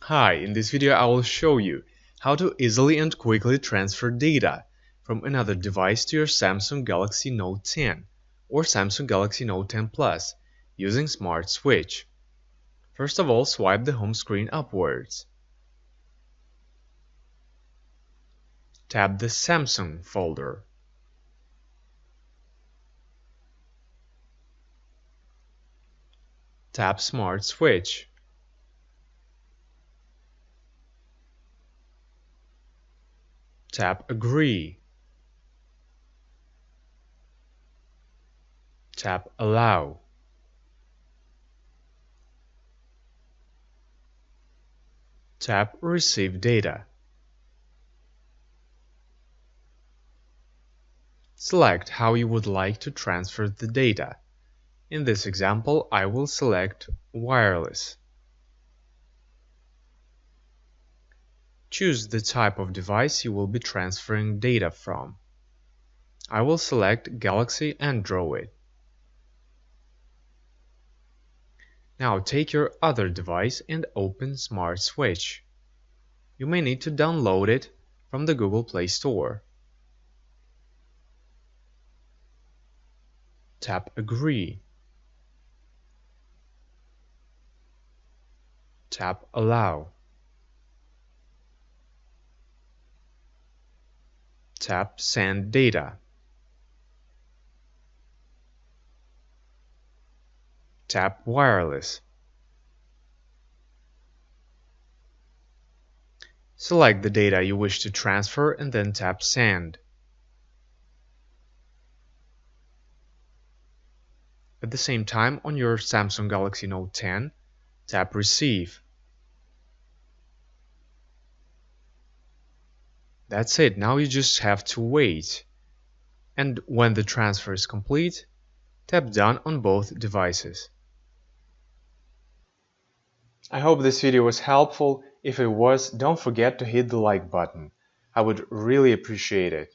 Hi, in this video I will show you how to easily and quickly transfer data from another device to your Samsung Galaxy Note 10 or Samsung Galaxy Note 10 Plus using Smart Switch. First of all, swipe the home screen upwards. Tap the Samsung folder. Tap Smart Switch. Tap Agree. Tap Allow. Tap Receive Data. Select how you would like to transfer the data. In this example, I will select Wireless. Choose the type of device you will be transferring data from. I will select Galaxy Android. Now take your other device and open Smart Switch. You may need to download it from the Google Play Store. Tap Agree. Tap Allow. Tap Send Data. Tap Wireless. Select the data you wish to transfer and then tap Send. At the same time, on your Samsung Galaxy Note 10, tap Receive. That's it, now you just have to wait. And when the transfer is complete, tap Done on both devices. I hope this video was helpful. If it was, don't forget to hit the like button. I would really appreciate it.